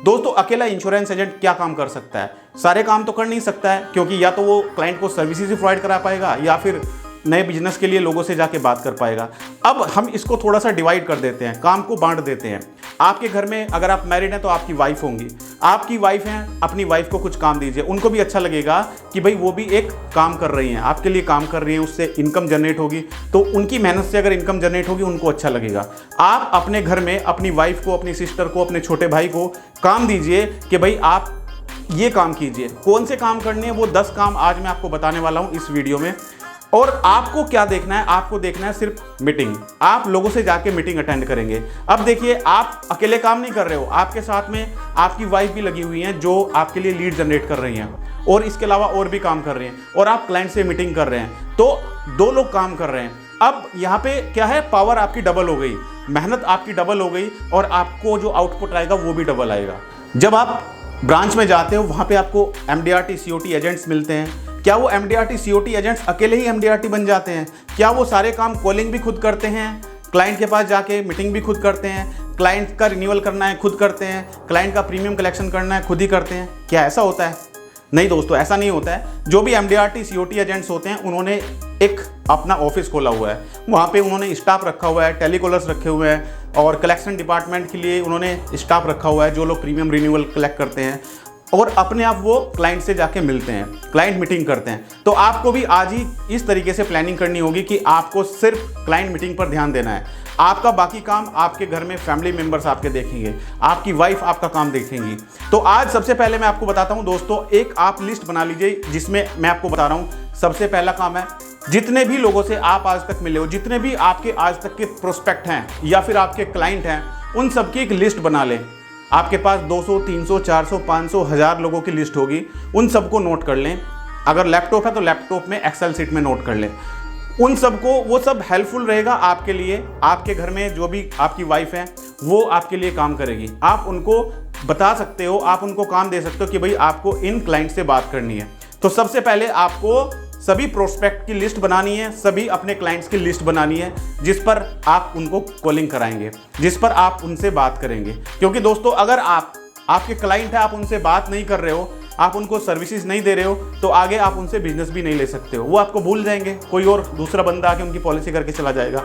दोस्तों अकेला insurance agent क्या काम कर सकता है? सारे काम तो कर नहीं सकता है, क्योंकि या तो वो क्लाइंट को सर्विसेज ही प्रोवाइड करा पाएगा या फिर नए बिजनेस के लिए लोगों से जाके बात कर पाएगा। अब हम इसको थोड़ा सा डिवाइड कर देते हैं, काम को बांट देते हैं। आपके घर में अगर आप मैरिड हैं तो आपकी वाइफ होंगी, आपकी वाइफ हैं, अपनी वाइफ को कुछ काम दीजिए, उनको भी अच्छा लगेगा कि भाई वो भी एक काम कर रही हैं, आपके लिए काम कर रही हैं, उससे इनकम जनरेट होगी, तो उनकी मेहनत से अगर इनकम जनरेट होगी उनको अच्छा लगेगा। आप अपने घर में अपनी वाइफ को, अपनी सिस्टर को, अपने छोटे भाई को काम दीजिए कि भाई आप ये काम कीजिए। कौन से काम करने हैं वो 10 काम आज मैं आपको बताने वाला हूँ इस वीडियो में। और आपको क्या देखना है? आपको देखना है सिर्फ मीटिंग। आप लोगों से जाके मीटिंग अटेंड करेंगे। अब देखिए, आप अकेले काम नहीं कर रहे हो, आपके साथ में आपकी वाइफ भी लगी हुई हैं जो आपके लिए लीड जनरेट कर रही हैं, और इसके अलावा और भी काम कर रही हैं, और आप क्लाइंट से मीटिंग कर रहे हैं, तो 2 लोग काम कर रहे हैं। अब यहाँ पे क्या है, पावर आपकी डबल हो गई, मेहनत आपकी डबल हो गई, और आपको जो आउटपुट आएगा वो भी डबल आएगा। जब आप ब्रांच में जाते हो वहाँ पे आपको MDRT COT एजेंट्स मिलते हैं। क्या वो MDRT COT एजेंट्स अकेले ही MDRT बन जाते हैं? क्या वो सारे काम कॉलिंग भी खुद करते हैं, क्लाइंट के पास जाके मीटिंग भी खुद करते हैं, क्लाइंट का रिन्यूअल करना है खुद करते हैं, क्लाइंट का प्रीमियम कलेक्शन करना है खुद ही करते हैं? क्या ऐसा होता है? नहीं दोस्तों, ऐसा नहीं होता है। जो भी MDRT COT एजेंट्स होते हैं उन्होंने एक अपना ऑफिस खोला हुआ है, वहाँ पे उन्होंने स्टाफ रखा हुआ है, टेलीकॉलर्स रखे हुए हैं, और कलेक्शन डिपार्टमेंट के लिए उन्होंने स्टाफ रखा हुआ है जो लोग प्रीमियम रिन्यूअल कलेक्ट करते हैं, और अपने आप वो क्लाइंट से जाके मिलते हैं, क्लाइंट मीटिंग करते हैं। तो आपको भी आज ही इस तरीके से प्लानिंग करनी होगी कि आपको सिर्फ क्लाइंट मीटिंग पर ध्यान देना है। आपका बाकी काम आपके घर में फैमिली मेंबर्स आपके देखेंगे, आपकी वाइफ आपका काम देखेंगी। तो आज सबसे पहले मैं आपको बताता हूं दोस्तों, एक आप लिस्ट बना लीजिए जिसमें मैं आपको बता रहा हूं। सबसे पहला काम है, जितने भी लोगों से आप आज तक मिले हो, जितने भी आपके आज तक के प्रोस्पेक्ट हैं या फिर आपके क्लाइंट हैं, उन सबकी एक लिस्ट बना लें। आपके पास 200, 300, 400, 500, 1000 लोगों की लिस्ट होगी, उन सबको नोट कर लें। अगर लैपटॉप है तो लैपटॉप में एक्सेल शीट में नोट कर लें उन सबको। वो सब हेल्पफुल रहेगा आपके लिए। आपके घर में जो भी आपकी वाइफ है वो आपके लिए काम करेगी। आप उनको बता सकते हो, आप उनको काम दे सकते हो कि भाई आपको इन क्लाइंट से बात करनी है। तो सबसे पहले आपको सभी प्रोस्पेक्ट की लिस्ट बनानी है, सभी अपने क्लाइंट्स की लिस्ट बनानी है, जिस पर आप उनको कॉलिंग कराएंगे, जिस पर आप उनसे बात करेंगे। क्योंकि दोस्तों अगर आपके क्लाइंट है, आप उनसे बात नहीं कर रहे हो, आप उनको सर्विसेज नहीं दे रहे हो, तो आगे आप उनसे बिजनेस भी नहीं ले सकते हो। वो आपको भूल जाएंगे, कोई और दूसरा बंदा आके उनकी पॉलिसी करके चला जाएगा,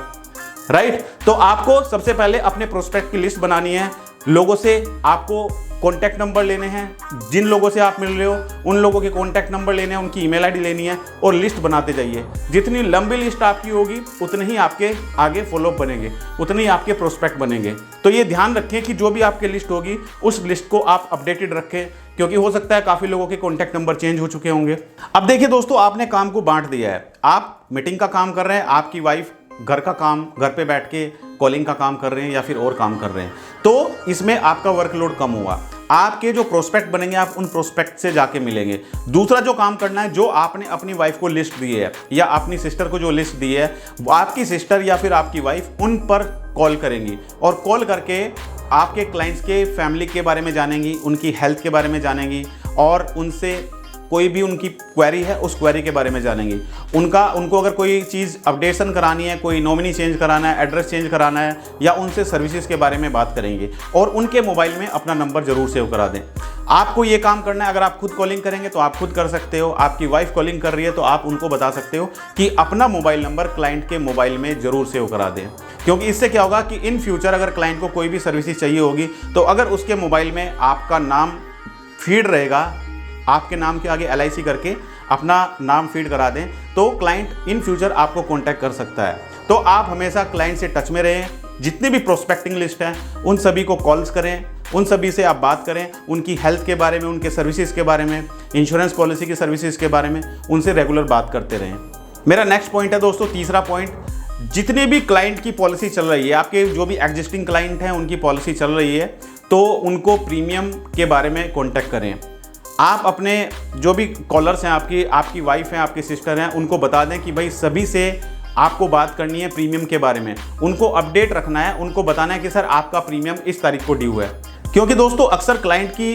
राइट। तो आपको सबसे पहले अपने प्रोस्पेक्ट की लिस्ट बनानी है। लोगों से आपको कॉन्टैक्ट नंबर लेने हैं, जिन लोगों से आप मिल रहे हो उन लोगों के कॉन्टैक्ट नंबर लेने हैं, उनकी ईमेल आईडी लेनी है, और लिस्ट बनाते जाइए। जितनी लंबी लिस्ट आपकी होगी उतने ही आपके आगे फॉलोअप बनेंगे, उतने ही आपके प्रोस्पेक्ट बनेंगे। तो ये ध्यान रखें कि जो भी आपकी लिस्ट होगी उस लिस्ट को आप अपडेटेड रखें, क्योंकि हो सकता है काफ़ी लोगों के कॉन्टैक्ट नंबर चेंज हो चुके होंगे। अब देखिए दोस्तों, आपने काम को बांट दिया है। आप मीटिंग का काम कर रहे हैं, आपकी वाइफ घर का काम, घर पे बैठ के कॉलिंग का काम कर रहे हैं या फिर और काम कर रहे हैं, तो इसमें आपका वर्कलोड कम हुआ। आपके जो प्रोस्पेक्ट बनेंगे आप उन प्रोस्पेक्ट से जाके मिलेंगे। दूसरा जो काम करना है, जो आपने अपनी वाइफ को लिस्ट दी है या अपनी सिस्टर को जो लिस्ट दी है, वो आपकी सिस्टर या फिर आपकी वाइफ उन पर कॉल करेंगी, और कॉल करके आपके क्लाइंट्स के फैमिली के बारे में जानेंगी, उनकी हेल्थ के बारे में जानेंगी, और उनसे कोई भी उनकी क्वेरी है उस क्वेरी के बारे में जानेंगी। उनको अगर कोई चीज़ अपडेशन करानी है, कोई नॉमिनी चेंज कराना है, एड्रेस चेंज कराना है, या उनसे सर्विसेज के बारे में बात करेंगे, और उनके मोबाइल में अपना नंबर जरूर सेव करा दें। आपको ये काम करना है। अगर आप खुद कॉलिंग करेंगे तो आप खुद कर सकते हो, आपकी वाइफ कॉलिंग कर रही है तो आप उनको बता सकते हो कि अपना मोबाइल नंबर क्लाइंट के मोबाइल में जरूर सेव करा दें। क्योंकि इससे क्या होगा कि इन फ्यूचर अगर क्लाइंट को कोई भी सर्विसेज चाहिए होगी, तो अगर उसके मोबाइल में आपका नाम फीड रहेगा, आपके नाम के आगे LIC करके अपना नाम फीड करा दें, तो क्लाइंट इन फ्यूचर आपको कांटेक्ट कर सकता है। तो आप हमेशा क्लाइंट से टच में रहें। जितनी भी प्रोस्पेक्टिंग लिस्ट है उन सभी को कॉल्स करें, उन सभी से आप बात करें, उनकी हेल्थ के बारे में, उनके सर्विसेज के बारे में, इंश्योरेंस पॉलिसी की सर्विसेज के बारे में उनसे रेगुलर बात करते रहें। मेरा नेक्स्ट पॉइंट है दोस्तों, तीसरा पॉइंट, जितने भी क्लाइंट की पॉलिसी चल रही है, आपके जो भी एग्जिस्टिंग क्लाइंट हैं उनकी पॉलिसी चल रही है, तो उनको प्रीमियम के बारे में कॉन्टेक्ट करें। आप अपने जो भी कॉलर्स हैं, आपकी वाइफ हैं, आपकी सिस्टर हैं, उनको बता दें कि भाई सभी से आपको बात करनी है प्रीमियम के बारे में। उनको अपडेट रखना है, उनको बताना है कि सर आपका प्रीमियम इस तारीख को ड्यू है। क्योंकि दोस्तों अक्सर क्लाइंट की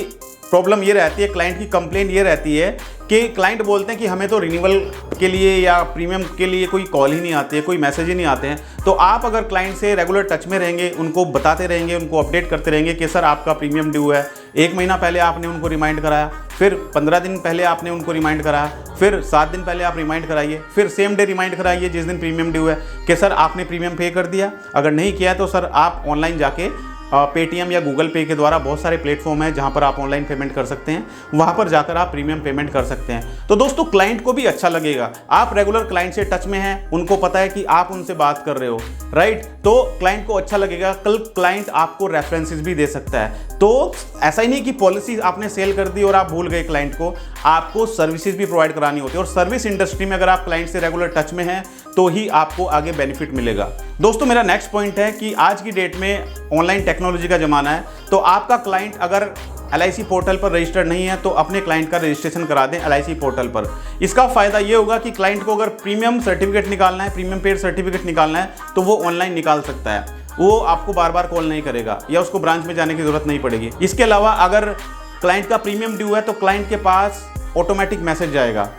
प्रॉब्लम ये रहती है, क्लाइंट की कंप्लेंट ये रहती है कि क्लाइंट बोलते हैं कि हमें तो रिन्यूअल के लिए या प्रीमियम के लिए कोई कॉल ही नहीं आती है, कोई मैसेज ही नहीं आते हैं। तो आप अगर क्लाइंट से रेगुलर टच में रहेंगे, उनको बताते रहेंगे, उनको अपडेट करते रहेंगे कि सर आपका प्रीमियम ड्यू है, 1 महीना पहले आपने उनको रिमाइंड कराया, फिर 15 दिन पहले आपने उनको रिमाइंड कराया, फिर 7 दिन पहले आप रिमाइंड कराइए, फिर सेम डे रिमाइंड कराइए जिस दिन प्रीमियम ड्यू है कि सर आपने प्रीमियम पे कर दिया। अगर नहीं किया तो सर आप ऑनलाइन जाके पेटीएम या गूगल पे के द्वारा बहुत सारे प्लेटफॉर्म हैं जहां पर आप ऑनलाइन पेमेंट कर सकते हैं, वहां पर जाकर आप प्रीमियम पेमेंट कर सकते हैं। तो दोस्तों क्लाइंट को भी अच्छा लगेगा, आप रेगुलर क्लाइंट से टच में हैं, उनको पता है कि आप उनसे बात कर रहे हो, राइट। तो क्लाइंट को अच्छा लगेगा, कल क्लाइंट आपको रेफरेंसेस भी दे सकता है। तो ऐसा ही नहीं कि पॉलिसी आपने सेल कर दी और आप भूल गए क्लाइंट को, आपको सर्विसेज भी प्रोवाइड करानी होती है। और सर्विस इंडस्ट्री में अगर आप क्लाइंट से रेगुलर टच में हैं तो ही आपको आगे बेनिफिट मिलेगा। दोस्तों मेरा नेक्स्ट पॉइंट है कि आज की डेट में ऑनलाइन टेक्नोलॉजी का जमाना है, तो आपका क्लाइंट अगर LIC पोर्टल पर रजिस्टर्ड नहीं है तो अपने क्लाइंट का रजिस्ट्रेशन करा दें LIC पोर्टल पर। इसका फायदा ये होगा कि क्लाइंट को अगर प्रीमियम सर्टिफिकेट निकालना है, प्रीमियम पेड सर्टिफिकेट निकालना है तो वो ऑनलाइन निकाल सकता है, वो आपको बार बार कॉल नहीं करेगा या उसको ब्रांच में जाने की जरूरत नहीं पड़ेगी। इसके अलावा अगर क्लाइंट का प्रीमियम ड्यू है तो क्लाइंट के पास ऑटोमेटिक मैसेज जाएगा,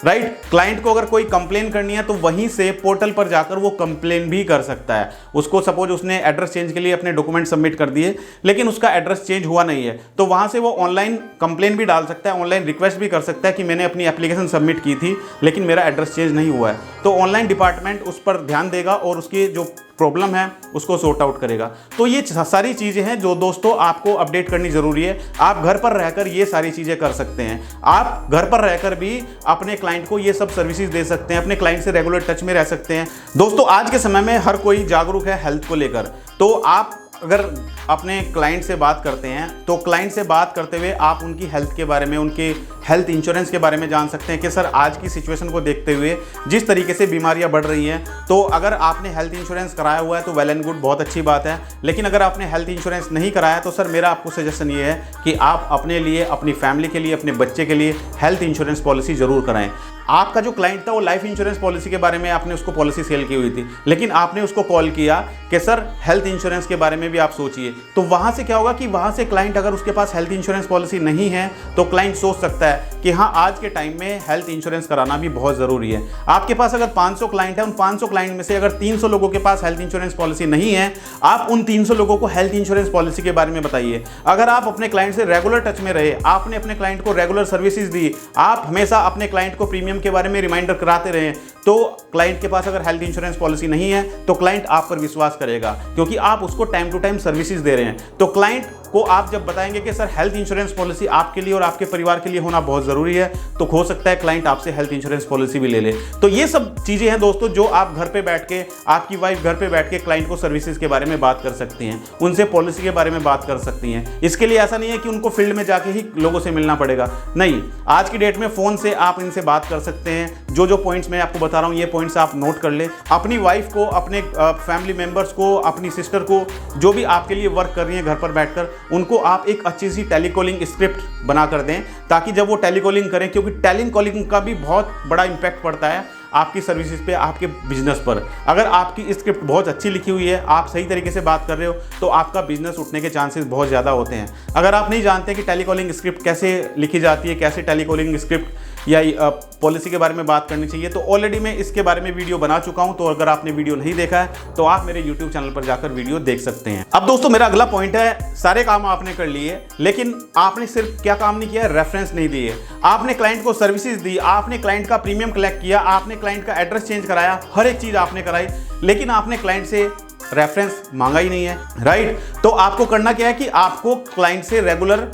राइट। क्लाइंट को अगर कोई कंप्लेन करनी है तो वहीं से पोर्टल पर जाकर वो कंप्लेन भी कर सकता है। उसको सपोज उसने एड्रेस चेंज के लिए अपने डॉक्यूमेंट सबमिट कर दिए लेकिन उसका एड्रेस चेंज हुआ नहीं है, तो वहां से वो ऑनलाइन कंप्लेन भी डाल सकता है, ऑनलाइन रिक्वेस्ट भी कर सकता है कि मैंने अपनी एप्लीकेशन सबमिट की थी लेकिन मेरा एड्रेस चेंज नहीं हुआ है। तो ऑनलाइन डिपार्टमेंट उस पर ध्यान देगा और उसकी जो प्रॉब्लम है उसको सॉर्ट आउट करेगा। तो ये सारी चीज़ें हैं जो दोस्तों आपको अपडेट करनी ज़रूरी है। आप घर पर रहकर ये सारी चीज़ें कर सकते हैं, आप घर पर रहकर भी अपने क्लाइंट को ये सब सर्विसेज दे सकते हैं, अपने क्लाइंट से रेगुलर टच में रह सकते हैं। दोस्तों आज के समय में हर कोई जागरूक है हेल्थ को लेकर, तो आप अगर अपने क्लाइंट से बात करते हैं तो क्लाइंट से बात करते हुए आप उनकी हेल्थ के बारे में, उनके हेल्थ इंश्योरेंस के बारे में जान सकते हैं कि सर आज की सिचुएशन को देखते हुए जिस तरीके से बीमारियां बढ़ रही हैं, तो अगर आपने हेल्थ इंश्योरेंस कराया हुआ है तो वेल एंड गुड, बहुत अच्छी बात है। लेकिन अगर आपने हेल्थ इंश्योरेंस नहीं कराया तो सर मेरा आपको सजेशन ये है कि आप अपने लिए, अपनी फैमिली के लिए, अपने बच्चे के लिए हेल्थ इंश्योरेंस पॉलिसी ज़रूर कराएं। आपका जो क्लाइंट था वो लाइफ इंश्योरेंस पॉलिसी के बारे में आपने उसको पॉलिसी सेल की हुई थी, लेकिन आपने उसको कॉल किया कि सर हेल्थ इंश्योरेंस के बारे में भी आप सोचिए। तो वहां से क्या होगा कि वहां से क्लाइंट अगर उसके पास हेल्थ इंश्योरेंस पॉलिसी नहीं है तो क्लाइंट सोच सकता है कि हाँ आज के टाइम में हेल्थ इंश्योरेंस कराना भी बहुत ज़रूरी है। आपके पास अगर 500 क्लाइंट है, उन 500 क्लाइंट में से अगर 300 लोगों के पास हेल्थ इंश्योरेंस पॉलिसी नहीं है, आप उन 300 लोगों को हेल्थ इंश्योरेंस पॉलिसी के बारे में बताइए। अगर आप अपने क्लाइंट से रेगुलर टच में रहे, आपने अपने क्लाइंट को रेगुलर सर्विसेज दी, आप हमेशा अपने क्लाइंट को प्रीमियम के बारे में रिमाइंडर कराते रहें, तो क्लाइंट के पास अगर हेल्थ इंश्योरेंस पॉलिसी नहीं है तो क्लाइंट आप पर विश्वास करेगा क्योंकि आप उसको टाइम टू टाइम सर्विसेज दे रहे हैं। तो क्लाइंट को आप जब बताएंगे कि सर हेल्थ इंश्योरेंस पॉलिसी आपके लिए और आपके परिवार के लिए होना बहुत ज़रूरी है, तो हो सकता है क्लाइंट आपसे हेल्थ इंश्योरेंस पॉलिसी भी ले ले। तो ये सब चीज़ें हैं दोस्तों जो आप घर पे बैठ के, आपकी वाइफ घर पे बैठ के क्लाइंट को सर्विसेज के बारे में बात कर सकती हैं, उनसे पॉलिसी के बारे में बात कर सकती हैं। इसके लिए ऐसा नहीं है कि उनको फील्ड में जाके ही लोगों से मिलना पड़ेगा, नहीं, आज की डेट में फ़ोन से आप इनसे बात कर सकते हैं। जो पॉइंट्स मैं आपको बता रहा हूँ ये पॉइंट्स आप नोट कर ले। अपनी वाइफ को, अपने फैमिली मेंबर्स को, अपनी सिस्टर को, जो भी आपके लिए वर्क कर रही हैं घर पर बैठकर, उनको आप एक अच्छी सी टेलीकॉलिंग स्क्रिप्ट बना कर दें ताकि जब वो टेलीकॉलिंग करें, क्योंकि टेलीकॉलिंग का भी बहुत बड़ा इंपैक्ट पड़ता है आपकी सर्विसेज पे, आपके बिजनेस पर। अगर आपकी स्क्रिप्ट बहुत अच्छी लिखी हुई है, आप सही तरीके से बात कर रहे हो, तो आपका बिजनेस उठने के चांसेस बहुत ज़्यादा होते हैं। अगर आप नहीं जानते कि टेलीकॉलिंग स्क्रिप्ट कैसे लिखी जाती है, कैसे टेलीकॉलिंग स्क्रिप्ट या पॉलिसी के बारे में बात करनी चाहिए, तो ऑलरेडी मैं इसके बारे में वीडियो बना चुका हूं। तो अगर आपने वीडियो नहीं देखा है तो आप मेरे YouTube चैनल पर जाकर वीडियो देख सकते हैं। अब दोस्तों मेरा अगला पॉइंट है, सारे काम आपने कर लिए लेकिन आपने सिर्फ क्या काम नहीं किया, रेफरेंस नहीं दिए। आपने क्लाइंट को सर्विसेज दी, आपने क्लाइंट का प्रीमियम कलेक्ट किया, आपने क्लाइंट का एड्रेस चेंज कराया, हर एक चीज आपने कराई, लेकिन आपने क्लाइंट से रेफरेंस मांगा ही नहीं है, राइट। तो आपको करना क्या है कि आपको क्लाइंट से रेगुलर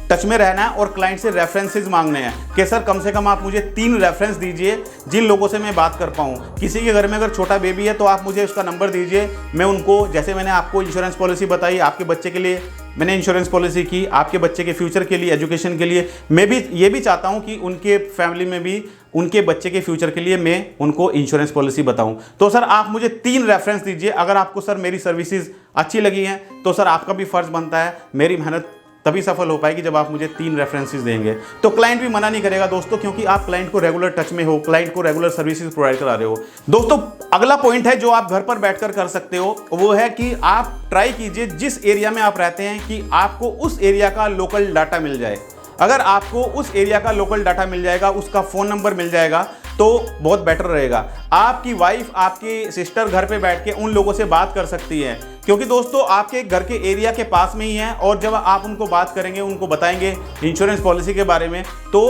टच में रहना है और क्लाइंट से रेफरेंसेस मांगने हैं कि सर कम से कम आप मुझे 3 रेफरेंस दीजिए जिन लोगों से मैं बात कर पाऊँ। किसी के घर में अगर छोटा बेबी है तो आप मुझे उसका नंबर दीजिए, मैं उनको, जैसे मैंने आपको इंश्योरेंस पॉलिसी बताई, आपके बच्चे के लिए मैंने इंश्योरेंस पॉलिसी की, आपके बच्चे के फ्यूचर के लिए, एजुकेशन के लिए, मैं भी ये भी चाहता हूँ कि उनके फैमिली में भी उनके बच्चे के फ्यूचर के लिए मैं उनको इंश्योरेंस पॉलिसी बताऊं। तो सर आप मुझे 3 रेफरेंस दीजिए। अगर आपको सर मेरी सर्विसेज अच्छी लगी हैं तो सर आपका भी फर्ज बनता है मेरी मेहनत तभी सफल हो पाएगी जब आप मुझे 3 रेफरेंसेस देंगे। तो क्लाइंट भी मना नहीं करेगा दोस्तों, क्योंकि आप क्लाइंट को रेगुलर टच में हो, क्लाइंट को रेगुलर सर्विसेज प्रोवाइड करा रहे हो। दोस्तों अगला पॉइंट है जो आप घर पर बैठकर कर सकते हो, वो है कि आप ट्राई कीजिए जिस एरिया में आप रहते हैं कि आपको उस एरिया का लोकल डाटा मिल जाए। अगर आपको उस एरिया का लोकल डाटा मिल जाएगा, उसका फ़ोन नंबर मिल जाएगा, तो बहुत बेटर रहेगा। आपकी वाइफ, आपकी सिस्टर घर पे बैठ के उन लोगों से बात कर सकती है, क्योंकि दोस्तों आपके घर के एरिया के पास में ही है। और जब आप उनको बात करेंगे, उनको बताएंगे इंश्योरेंस पॉलिसी के बारे में, तो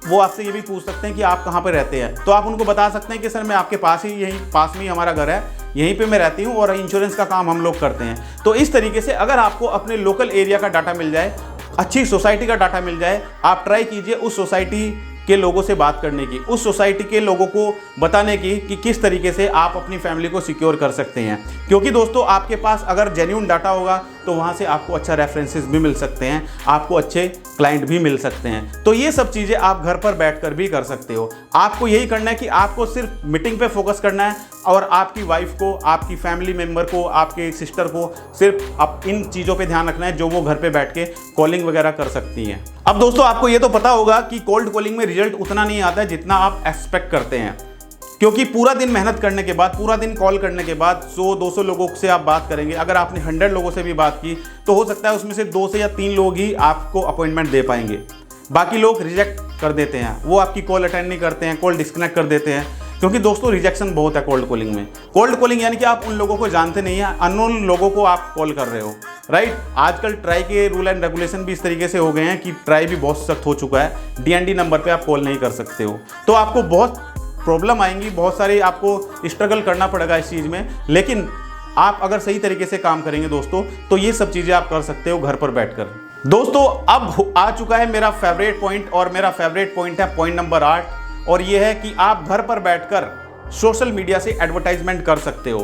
वो आपसे ये भी पूछ सकते हैं कि आप कहाँ पर रहते हैं। तो आप उनको बता सकते हैं कि सर मैं आपके पास ही, यहीं पास में ही हमारा घर है, यहीं पे मैं रहती हूँ और इंश्योरेंस का काम हम लोग करते हैं। तो इस तरीके से अगर आपको अपने लोकल एरिया का डाटा मिल जाए, अच्छी सोसाइटी का डाटा मिल जाए, आप ट्राई कीजिए उस सोसाइटी के लोगों से बात करने की, उस सोसाइटी के लोगों को बताने की कि किस तरीके से आप अपनी फैमिली को सिक्योर कर सकते हैं। क्योंकि दोस्तों आपके पास अगर जेन्युइन डाटा होगा तो वहाँ से आपको अच्छा रेफरेंसेस भी मिल सकते हैं, आपको अच्छे क्लाइंट भी मिल सकते हैं। तो ये सब चीज़ें आप घर पर बैठकर भी कर सकते हो। आपको यही करना है कि आपको सिर्फ मीटिंग पे फोकस करना है और आपकी वाइफ को, आपकी फैमिली मेम्बर को, आपके सिस्टर को सिर्फ आप इन चीज़ों पे ध्यान रखना है जो वो घर पे बैठ के कॉलिंग वगैरह कर सकती हैं। अब दोस्तों आपको ये तो पता होगा कि कोल्ड कॉलिंग में रिजल्ट उतना नहीं आता है जितना आप एक्सपेक्ट करते हैं, क्योंकि पूरा दिन मेहनत करने के बाद, पूरा दिन कॉल करने के बाद 100-200 लोगों से आप बात करेंगे। अगर आपने 100 लोगों से भी बात की तो हो सकता है उसमें से 2 से या 3 लोग ही आपको अपॉइंटमेंट दे पाएंगे, बाकी लोग रिजेक्ट कर देते हैं, वो आपकी कॉल अटेंड नहीं करते हैं, कॉल डिस्कनेक्ट कर देते हैं। क्योंकि दोस्तों रिजेक्शन बहुत है कोल्ड कॉलिंग में। कोल्ड कॉलिंग यानी कि आप उन लोगों को जानते नहीं हैं, अननोन लोगों को आप कॉल कर रहे हो, राइट। आजकल ट्राई के रूल एंड रेगुलेशन भी इस तरीके से हो गए हैं कि ट्राई भी बहुत सख्त हो चुका है, डीएनडी नंबर पे आप कॉल नहीं कर सकते हो। तो आपको बहुत प्रॉब्लम आएंगी, बहुत सारी आपको स्ट्रगल करना पड़ेगा इस चीज़ में। लेकिन आप अगर सही तरीके से काम करेंगे दोस्तों तो ये सब चीज़ें आप कर सकते हो घर पर बैठकर। दोस्तों अब आ चुका है मेरा फेवरेट पॉइंट, और मेरा फेवरेट पॉइंट है पॉइंट नंबर 8, और ये है कि आप घर पर बैठकर सोशल मीडिया से एडवर्टाइजमेंट कर सकते हो।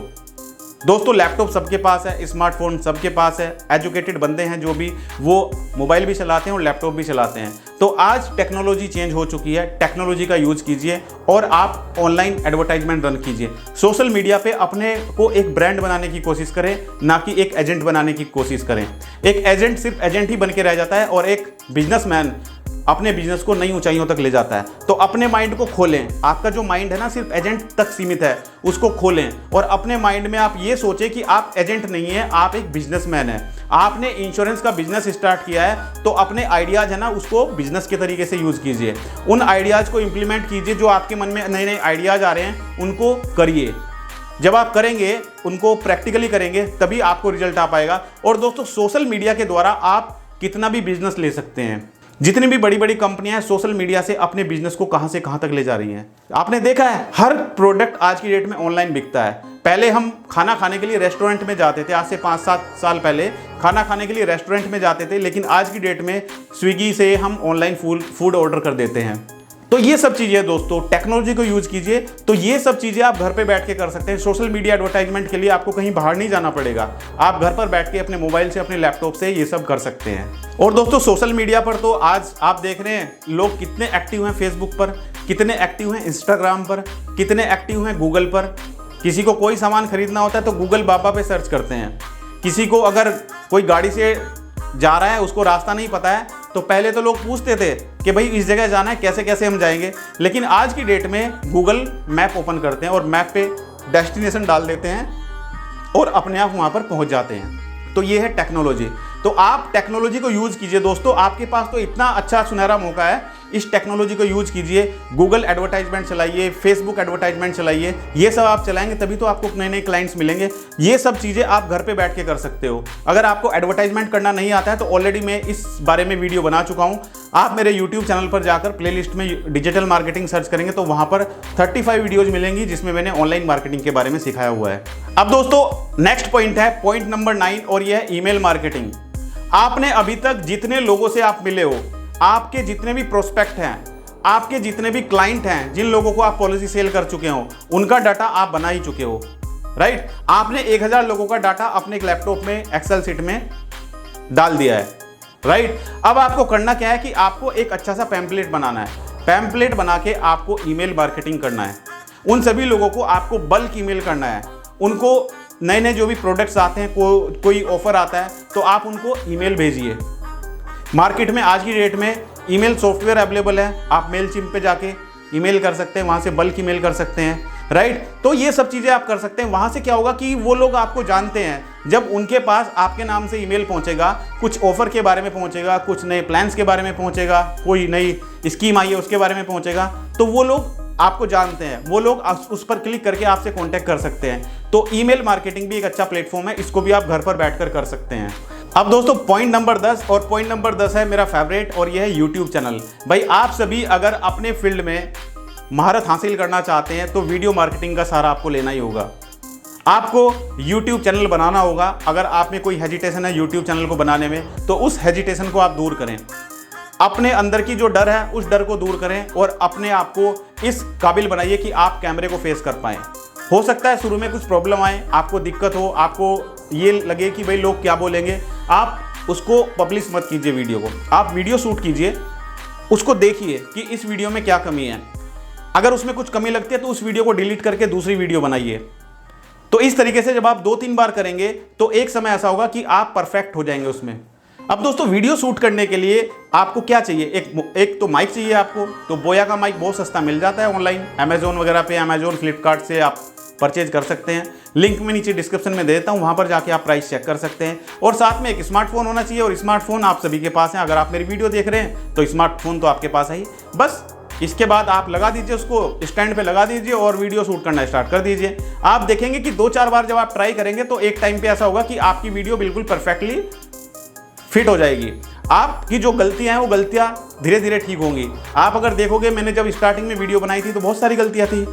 दोस्तों लैपटॉप सबके पास है, स्मार्टफोन सबके पास है, एजुकेटेड बंदे हैं जो भी, वो मोबाइल भी चलाते हैं और लैपटॉप भी चलाते हैं। तो आज टेक्नोलॉजी चेंज हो चुकी है, टेक्नोलॉजी का यूज कीजिए और आप ऑनलाइन एडवर्टाइजमेंट रन कीजिए। सोशल मीडिया पे अपने को एक ब्रांड बनाने की कोशिश करें, ना कि एक एजेंट बनाने की कोशिश करें। एक एजेंट सिर्फ एजेंट ही बन के रह जाता है और एक बिजनेसमैन अपने बिजनेस को नई ऊंचाइयों तक ले जाता है। तो अपने माइंड को खोलें, आपका जो माइंड है ना सिर्फ एजेंट तक सीमित है, उसको खोलें और अपने माइंड में आप ये सोचें कि आप एजेंट नहीं है, आप एक बिजनेसमैन है। आपने इंश्योरेंस का बिजनेस स्टार्ट किया है तो अपने आइडियाज़ है ना उसको बिजनेस के तरीके से यूज़ कीजिए, उन आइडियाज़ को इम्प्लीमेंट कीजिए। जो आपके मन में नए नए आइडियाज़ आ रहे हैं उनको करिए। जब आप करेंगे, उनको प्रैक्टिकली करेंगे, तभी आपको रिजल्ट आ पाएगा। और दोस्तों सोशल मीडिया के द्वारा आप कितना भी बिजनेस ले सकते हैं। जितनी भी बड़ी बड़ी कंपनियां हैं सोशल मीडिया से अपने बिजनेस को कहां से कहां तक ले जा रही हैं। आपने देखा है हर प्रोडक्ट आज की डेट में ऑनलाइन बिकता है। पहले हम खाना खाने के लिए रेस्टोरेंट में जाते थे, आज से 5-7 साल पहले खाना खाने के लिए रेस्टोरेंट में जाते थे, लेकिन आज की डेट में स्विगी से हम ऑनलाइन फूड ऑर्डर कर देते हैं। तो ये सब चीज़ें दोस्तों टेक्नोलॉजी को यूज कीजिए, तो ये सब चीज़ें आप घर पे बैठ के कर सकते हैं। सोशल मीडिया एडवर्टाइजमेंट के लिए आपको कहीं बाहर नहीं जाना पड़ेगा, आप घर पर बैठ के अपने मोबाइल से, अपने लैपटॉप से ये सब कर सकते हैं। और दोस्तों सोशल मीडिया पर तो आज आप देख रहे हैं लोग कितने एक्टिव हैं, फेसबुक पर कितने एक्टिव हैं, इंस्टाग्राम पर कितने एक्टिव हैं, गूगल पर। किसी को कोई सामान खरीदना होता है तो गूगल बाबा पे सर्च करते हैं। किसी को अगर कोई गाड़ी से जा रहा है, उसको रास्ता नहीं पता है, तो पहले तो लोग पूछते थे कि भाई इस जगह जाना है, कैसे कैसे हम जाएंगे। लेकिन आज की डेट में गूगल मैप ओपन करते हैं और मैप पे डेस्टिनेशन डाल देते हैं और अपने आप वहाँ पर पहुँच जाते हैं। तो ये है टेक्नोलॉजी। तो आप टेक्नोलॉजी को यूज़ कीजिए दोस्तों, आपके पास तो इतना अच्छा सुनहरा मौका है, इस टेक्नोलॉजी को यूज़ कीजिए। गूगल एडवर्टाइजमेंट चलाइए, फेसबुक एडवर्टाइजमेंट चलाइए, ये सब आप चलाएंगे तभी तो आपको नए नए क्लाइंट्स मिलेंगे। ये सब चीज़ें आप घर पे बैठ के कर सकते हो। अगर आपको एडवर्टाइजमेंट करना नहीं आता है तो ऑलरेडी मैं इस बारे में वीडियो बना चुका हूँ। आप मेरे यूट्यूब चैनल पर जाकर प्लेलिस्ट में डिजिटल मार्केटिंग सर्च करेंगे तो वहाँ पर 35 वीडियोज़ मिलेंगी जिसमें मैंने ऑनलाइन मार्केटिंग के बारे में सिखाया हुआ है। अब दोस्तों नेक्स्ट पॉइंट है पॉइंट नंबर 9 और यह है ईमेल मार्केटिंग। आपने अभी तक जितने लोगों से आप मिले हो, आपके जितने भी प्रोस्पेक्ट हैं, आपके जितने भी क्लाइंट हैं, जिन लोगों को आप पॉलिसी सेल कर चुके हो, उनका डाटा आप बना ही चुके हो, राइट। आपने 1000 लोगों का डाटा अपने एक लैपटॉप में एक्सेल शीट में डाल दिया है, राइट। अब आपको करना क्या है कि आपको एक अच्छा सा पैम्पलेट बनाना है। पैम्पलेट बना के आपको ईमेल मार्केटिंग करना है। उन सभी लोगों को आपको बल्क ईमेल करना है। उनको नए नए जो भी प्रोडक्ट्स आते हैं, कोई ऑफर आता है तो आप उनको ईमेल भेजिए। मार्केट में आज की डेट में ईमेल सॉफ्टवेयर अवेलेबल है, आप मेलचिम्प पे जाके ईमेल कर सकते हैं, वहाँ से बल्क ईमेल कर सकते हैं, राइट। तो ये सब चीज़ें आप कर सकते हैं। वहाँ से क्या होगा कि वो लोग आपको जानते हैं, जब उनके पास आपके नाम से ईमेल पहुँचेगा, कुछ ऑफर के बारे में पहुँचेगा, कुछ नए प्लान्स के बारे में पहुँचेगा, कोई नई स्कीम आई है उसके बारे में पहुँचेगा, तो वो लोग आपको जानते हैं, वो लोग उस पर क्लिक करके आपसे कांटेक्ट कर सकते हैं। तो ईमेल मार्केटिंग भी एक अच्छा प्लेटफॉर्म है, इसको भी आप घर पर बैठकर कर सकते हैं। अब दोस्तों पॉइंट नंबर 10, और पॉइंट नंबर 10 है मेरा फेवरेट, और यह है यूट्यूब चैनल। भाई आप सभी अगर अपने फील्ड में महारत हासिल करना चाहते हैं तो वीडियो मार्केटिंग का सहारा आपको लेना ही होगा। आपको यूट्यूब चैनल बनाना होगा। अगर आप में कोई हेजिटेशन है यूट्यूब चैनल को बनाने में, तो उस हेजिटेशन को आप दूर करें। अपने अंदर की जो डर है उस डर को दूर करें और अपने आप को इस काबिल बनाइए कि आप कैमरे को फेस कर पाएं। हो सकता है शुरू में कुछ प्रॉब्लम आए, आपको दिक्कत हो, आपको ये लगे कि भाई लोग क्या बोलेंगे, आप उसको पब्लिश मत कीजिए। वीडियो को आप वीडियो शूट कीजिए, उसको देखिए कि इस वीडियो में क्या कमी है। अगर उसमें कुछ कमी लगती है तो उस वीडियो को डिलीट करके दूसरी वीडियो बनाइए। तो इस तरीके से जब आप 2-3 बार करेंगे तो एक समय ऐसा होगा कि आप परफेक्ट हो जाएंगे उसमें। अब दोस्तों वीडियो शूट करने के लिए आपको क्या चाहिए, एक तो माइक चाहिए आपको। तो बोया का माइक बहुत सस्ता मिल जाता है ऑनलाइन, अमेजोन वगैरह पे, अमेजोन फ्लिपकार्ट से आप परचेज कर सकते हैं। लिंक में नीचे डिस्क्रिप्शन में दे देता हूँ, वहाँ पर जाके आप प्राइस चेक कर सकते हैं। और साथ में एक स्मार्टफोन होना चाहिए, और स्मार्टफोन आप सभी के पास है। अगर आप मेरी वीडियो देख रहे हैं तो स्मार्टफोन तो आपके पास है ही। बस इसके बाद आप लगा दीजिए, उसको स्टैंड पे लगा दीजिए और वीडियो शूट करना स्टार्ट कर दीजिए। आप देखेंगे कि 2-4 बार जब आप ट्राई करेंगे तो एक टाइम पे ऐसा होगा कि आपकी वीडियो बिल्कुल परफेक्टली फिट हो जाएगी। आपकी जो गलतियां हैं वो गलतियां धीरे धीरे ठीक होंगी। आप अगर देखोगे, मैंने जब स्टार्टिंग में वीडियो बनाई थी तो बहुत सारी गलतियां थी,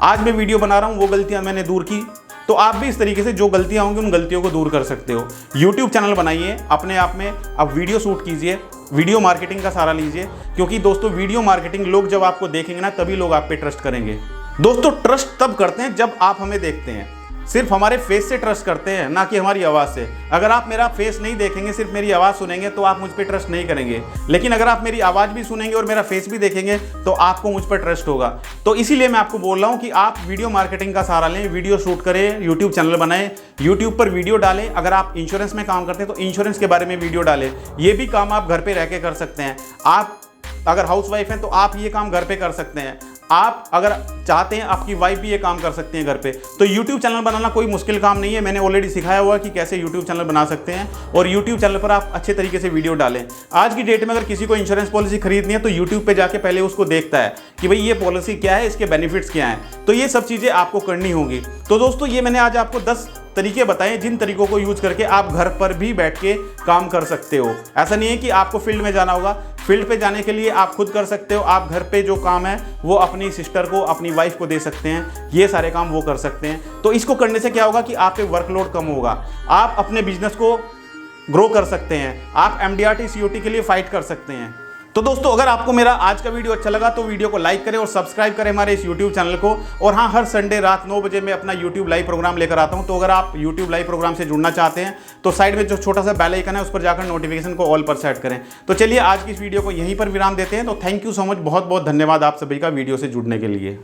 आज मैं वीडियो बना रहा हूं वो गलतियां मैंने दूर की। तो आप भी इस तरीके से जो गलतियां होंगी उन गलतियों को दूर कर सकते हो। यूट्यूब चैनल बनाइए अपने आप में, आप वीडियो शूट कीजिए, वीडियो मार्केटिंग का सहारा लीजिए, क्योंकि दोस्तों वीडियो मार्केटिंग लोग जब आपको देखेंगे ना तभी लोग आप पे ट्रस्ट करेंगे। दोस्तों ट्रस्ट तब करते हैं जब आप हमें देखते हैं। सिर्फ हमारे फेस से ट्रस्ट करते हैं, ना कि हमारी आवाज़ से। अगर आप मेरा फेस नहीं देखेंगे, सिर्फ मेरी आवाज़ सुनेंगे, तो आप मुझ पर ट्रस्ट नहीं करेंगे। लेकिन अगर आप मेरी आवाज़ भी सुनेंगे और मेरा फेस भी देखेंगे तो आपको मुझ पर ट्रस्ट होगा। तो इसीलिए मैं आपको बोल रहा हूँ कि आप वीडियो मार्केटिंग का सहारा लें, वीडियो शूट करें, यूट्यूब चैनल बनाएं, यूट्यूब पर वीडियो डालें। अगर आप इंश्योरेंस में काम करते हैं तो इंश्योरेंस के बारे में वीडियो डालें। ये भी काम आप घर पर रह के कर सकते हैं। आप अगर हाउसवाइफ हैं तो आप ये काम घर पे कर सकते हैं। आप अगर चाहते हैं आपकी वाइफ भी ये काम कर सकते हैं घर पे। तो YouTube चैनल बनाना कोई मुश्किल काम नहीं है, मैंने ऑलरेडी सिखाया हुआ कि कैसे YouTube चैनल बना सकते हैं। और YouTube चैनल पर आप अच्छे तरीके से वीडियो डालें। आज की डेट में अगर किसी को इंश्योरेंस पॉलिसी खरीदनी है तो YouTube पे जाके पहले उसको देखता है कि भाई ये पॉलिसी क्या है, इसके बेनिफिट्स क्या हैं। तो ये सब चीज़ें आपको करनी होंगी। तो दोस्तों ये मैंने आज आपको 10 तरीके बताएं जिन तरीकों को यूज करके आप घर पर भी बैठ के काम कर सकते हो। ऐसा नहीं है कि आपको फील्ड में जाना होगा, फील्ड पे जाने के लिए आप खुद कर सकते हो। आप घर पे जो काम है वो अपनी सिस्टर को, अपनी वाइफ को दे सकते हैं, ये सारे काम वो कर सकते हैं। तो इसको करने से क्या होगा कि आप पे वर्कलोड कम होगा, आप अपने बिजनेस को ग्रो कर सकते हैं, आप MDRT COT के लिए फाइट कर सकते हैं। तो दोस्तों अगर आपको मेरा आज का वीडियो अच्छा लगा तो वीडियो को लाइक करें और सब्सक्राइब करें हमारे इस YouTube चैनल को। और हाँ, हर संडे रात 9 बजे मैं अपना YouTube लाइव प्रोग्राम लेकर आता हूं। तो अगर आप YouTube लाइव प्रोग्राम से जुड़ना चाहते हैं तो साइड में जो छोटा सा बेल आइकन है उस पर जाकर नोटिफिकेशन को ऑल पर सेट करें। तो चलिए आज की इस वीडियो को यहीं पर विराम देते हैं। तो थैंक यू सो मच, बहुत बहुत धन्यवाद आप सभी का वीडियो से जुड़ने के लिए।